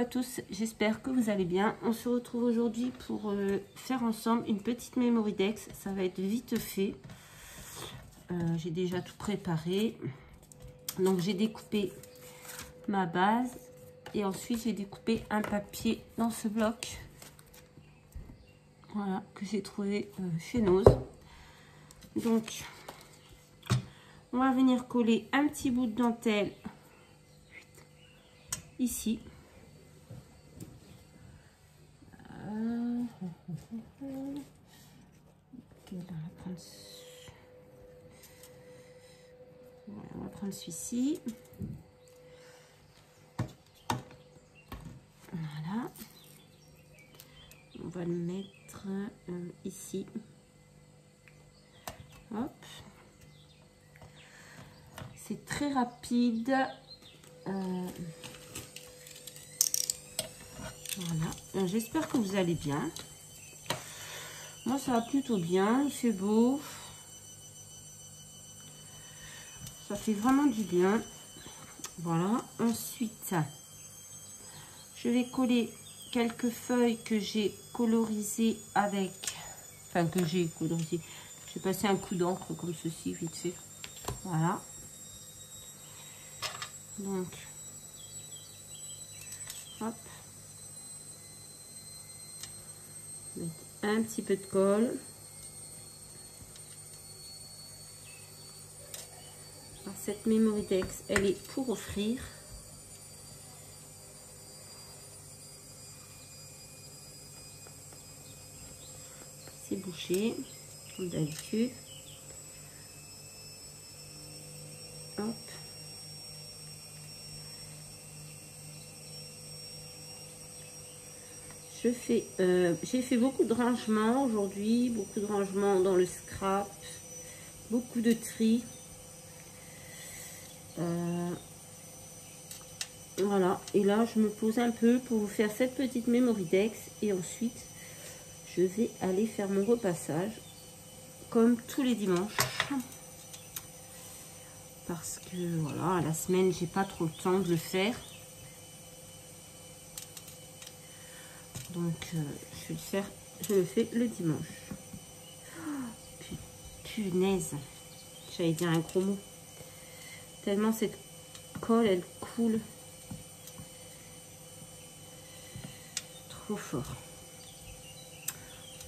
tous, j'espère que vous allez bien. On se retrouve aujourd'hui pour faire ensemble une petite Mémoridex. Ça va être vite fait. J'ai déjà tout préparé. Donc j'ai découpé ma base et ensuite j'ai découpé un papier dans ce bloc. Voilà, que j'ai trouvé chez Nose. Donc on va venir coller un petit bout de dentelle ici. On va prendre celui-ci. Voilà. On va le mettre ici. Hop. C'est très rapide. Voilà. J'espère que vous allez bien. Moi, ça va plutôt bien. Il fait beau. Ça fait vraiment du bien. Voilà. Ensuite, je vais coller quelques feuilles que j'ai colorisées avec... Enfin, que j'ai colorisées. J'ai passé un coup d'encre comme ceci, vite fait. Voilà. Donc, hop. Mettre un petit peu de colle. Alors, cette Mémoridex, elle est pour offrir. C'est bouché, comme d'habitude. Hop. J'ai fait beaucoup de rangements aujourd'hui, beaucoup de rangements dans le scrap, beaucoup de tri. Voilà, et là je me pose un peu pour vous faire cette petite Mémoridex et ensuite je vais aller faire mon repassage comme tous les dimanches parce que voilà, la semaine j'ai pas trop le temps de le faire. Donc, je le fais le dimanche. Oh, punaise. J'allais dire un gros mot. Tellement cette colle, elle coule. Trop fort.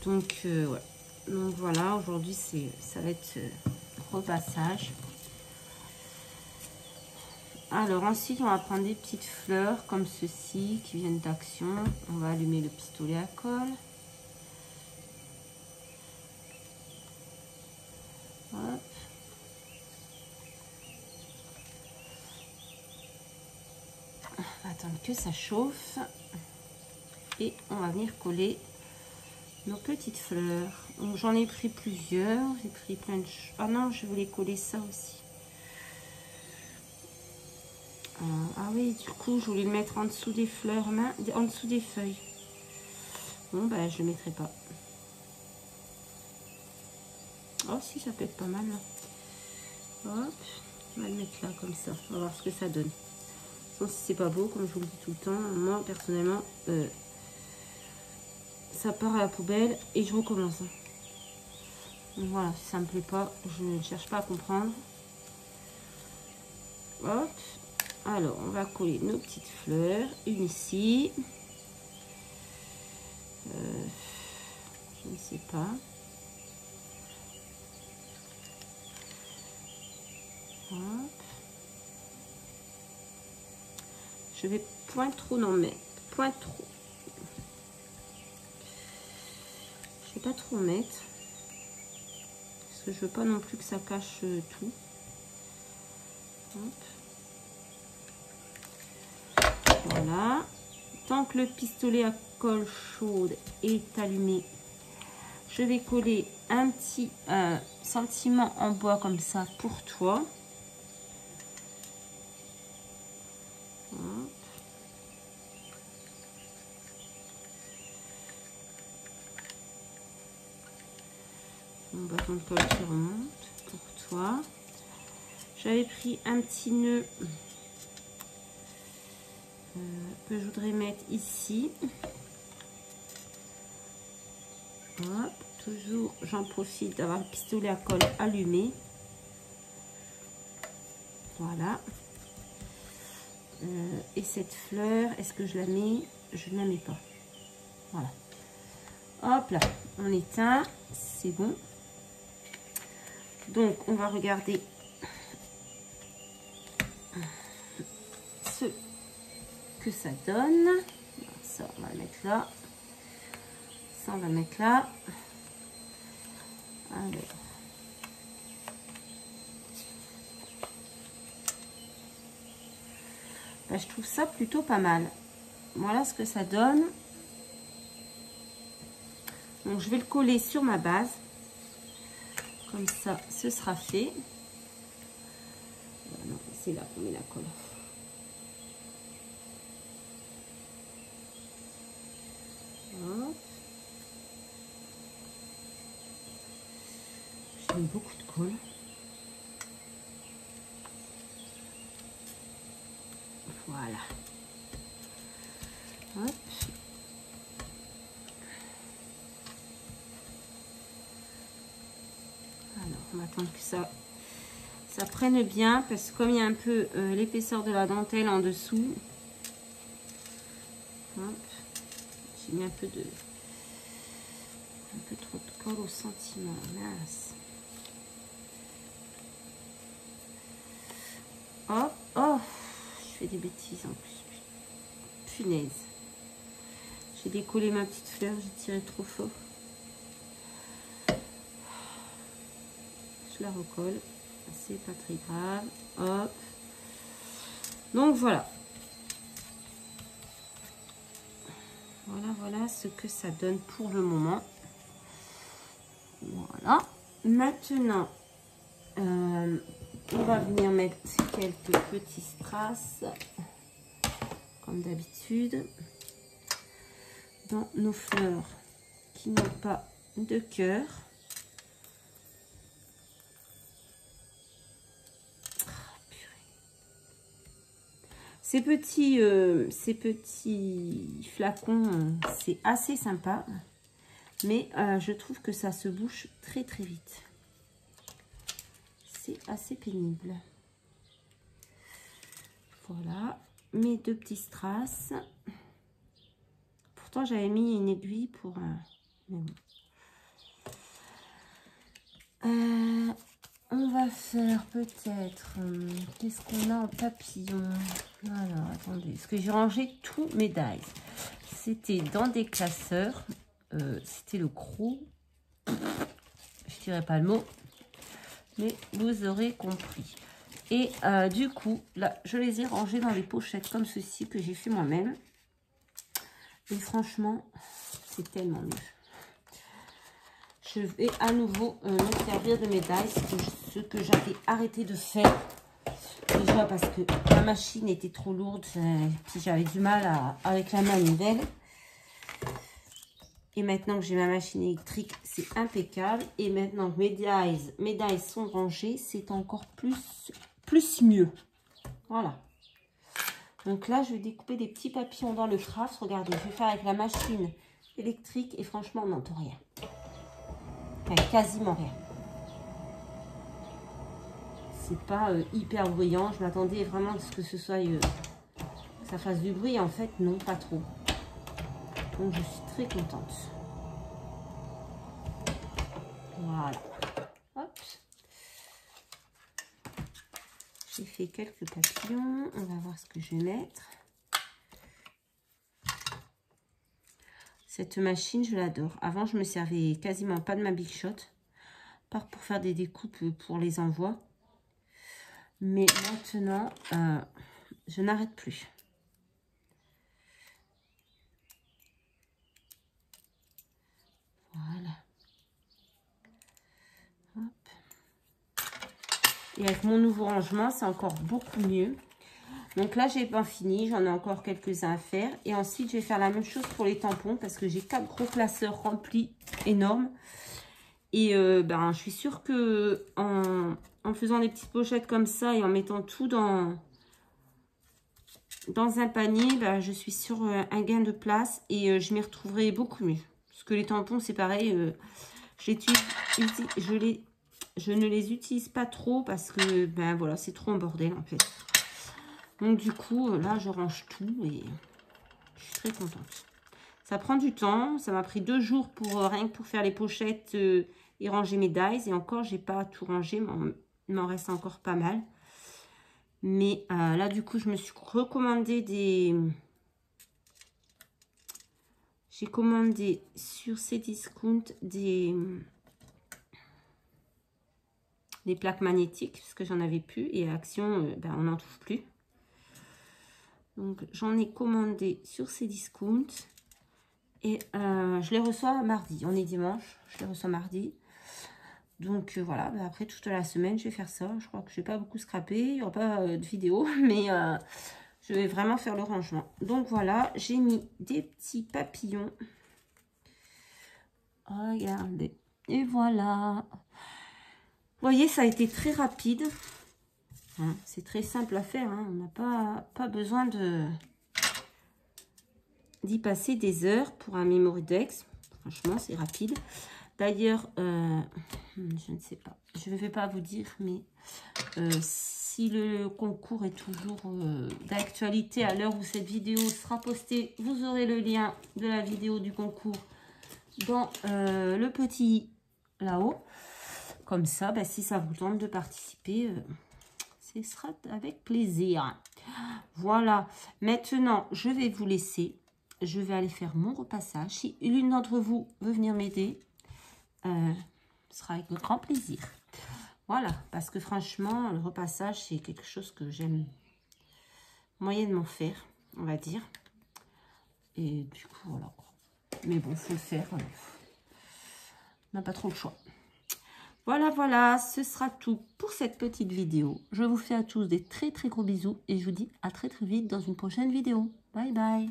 Donc, ouais. Donc, voilà. Aujourd'hui, ça va être repassage. Alors, ensuite, on va prendre des petites fleurs comme ceci qui viennent d'Action. On va allumer le pistolet à colle. Hop. On va attendre que ça chauffe. Et on va venir coller nos petites fleurs. Donc, j'en ai pris plusieurs. J'ai pris plein de... Ah non, je voulais coller ça aussi. Ah oui, du coup, je voulais le mettre en dessous des fleurs, en dessous des feuilles. Bon, ben, je ne mettrai pas. Oh, si, ça peut être pas mal, là. Hop, on va le mettre là, comme ça. On va voir ce que ça donne. Bon, si c'est pas beau, comme je vous le dis tout le temps, moi, personnellement, ça part à la poubelle et je recommence. Donc, voilà, si ça me plaît pas, je ne cherche pas à comprendre. Hop. Alors, on va coller nos petites fleurs. Une ici. Je ne sais pas. Hop. Je vais point trop en mettre. Point trop. Je vais pas trop mettre. Parce que je veux pas non plus que ça cache tout. Hop. Voilà. Tant que le pistolet à colle chaude est allumé, je vais coller un petit sentiment en bois comme ça pour toi. Hop. Mon bâton de colle qui remonte pour toi. J'avais pris un petit nœud que je voudrais mettre ici. Hop, toujours, j'en profite d'avoir le pistolet à colle allumé. Voilà. Et cette fleur, est-ce que je la mets? Je ne la mets pas. Voilà. Hop là, on éteint, c'est bon. Donc, on va regarder ce que ça donne. Ça, on va le mettre là. Ça, on va le mettre là. Alors. Ben, je trouve ça plutôt pas mal. Voilà ce que ça donne. Donc, je vais le coller sur ma base. Comme ça, ce sera fait. C'est là qu'on met la colle. Hop. J'ai mis beaucoup de colle. Voilà. Hop. Alors, on va attendre que ça prenne bien, parce que comme il y a un peu l'épaisseur de la dentelle en dessous, j'ai mis un peu trop de colle au sentiment. Mince. Hop, oh, je fais des bêtises en plus. Punaise. J'ai décollé ma petite fleur, j'ai tiré trop fort. Je la recolle. C'est pas très grave. Hop. Donc voilà. Voilà ce que ça donne pour le moment. Voilà. Maintenant, on va venir mettre quelques petits strass, comme d'habitude, dans nos fleurs qui n'ont pas de cœur. Ces petits flacons, c'est assez sympa, mais je trouve que ça se bouche très très vite. C'est assez pénible. Voilà, mes deux petits strass. Pourtant, j'avais mis une aiguille pour... mais bon. On va faire peut-être... qu'est-ce qu'on a en papillon? Alors, attendez. Parce que j'ai rangé tous mes dies. C'était dans des classeurs. C'était le Crow. Je dirais pas le mot. Mais vous aurez compris. Et du coup, là, je les ai rangés dans des pochettes comme ceci que j'ai fait moi-même. Et franchement, c'est tellement mieux. Je vais à nouveau me servir de mes dies, ce que j'avais arrêté de faire. Déjà parce que la machine était trop lourde, puis j'avais du mal avec la manivelle. Et maintenant que j'ai ma machine électrique, c'est impeccable. Et maintenant que mes dies sont rangés, c'est encore plus mieux. Voilà. Donc là, je vais découper des petits papillons dans le craft. Regardez, je vais faire avec la machine électrique et franchement, on n'entend rien. Enfin, quasiment rien. C'est pas hyper bruyant. Je m'attendais vraiment à ce que ce soit que ça fasse du bruit. En fait, non, pas trop. Donc, je suis très contente. Voilà. Hop. J'ai fait quelques papillons. On va voir ce que je vais mettre. Cette machine, je l'adore. Avant, je me servais quasiment pas de ma Big Shot, part pour faire des découpes pour les envois. Mais maintenant, je n'arrête plus. Voilà. Hop. Et avec mon nouveau rangement, c'est encore beaucoup mieux. Donc là, j'ai pas fini. J'en ai encore quelques-uns à faire. Et ensuite, je vais faire la même chose pour les tampons parce que j'ai 4 gros classeurs remplis énormes. Et je suis sûre que en faisant des petites pochettes comme ça et en mettant tout dans dans un panier, bah, je suis sur un gain de place et je m'y retrouverai beaucoup mieux. Parce que les tampons, c'est pareil, je ne les utilise pas trop parce que ben voilà, c'est trop un bordel en fait. Donc du coup, là, je range tout et je suis très contente. Ça prend du temps, ça m'a pris 2 jours pour rien que pour faire les pochettes et ranger mes dies. Et encore, j'ai pas tout rangé, mais il m'en reste encore pas mal. Mais là, du coup, je me suis recommandé des... J'ai commandé sur Cdiscount des plaques magnétiques, parce que j'en avais plus. Et à Action, ben, on n'en trouve plus. Donc, j'en ai commandé sur Cdiscount. Et je les reçois mardi. On est dimanche, je les reçois mardi. Donc voilà, bah, après toute la semaine, je vais faire ça. Je crois que je vais pas beaucoup scraper. Il n'y aura pas de vidéo, mais je vais vraiment faire le rangement. Donc voilà, j'ai mis des petits papillons. Regardez. Et voilà. Vous voyez, ça a été très rapide. Hein, c'est très simple à faire. Hein. On n'a pas besoin d'y passer des heures pour un Memorydex. Franchement, c'est rapide. D'ailleurs, je ne sais pas, je ne vais pas vous dire, mais si le concours est toujours d'actualité à l'heure où cette vidéo sera postée, vous aurez le lien de la vidéo du concours dans le petit là-haut. Comme ça, bah, si ça vous tente de participer, ce sera avec plaisir. Voilà, maintenant, je vais vous laisser. Je vais aller faire mon repassage. Si l'une d'entre vous veut venir m'aider, ce sera avec grand plaisir. Voilà, parce que franchement, le repassage, c'est quelque chose que j'aime moyennement faire, on va dire. Et du coup, voilà. Mais bon, faut le faire. On n'a pas trop le choix. Voilà, voilà, ce sera tout pour cette petite vidéo. Je vous fais à tous des très très gros bisous et je vous dis à très très vite dans une prochaine vidéo. Bye bye.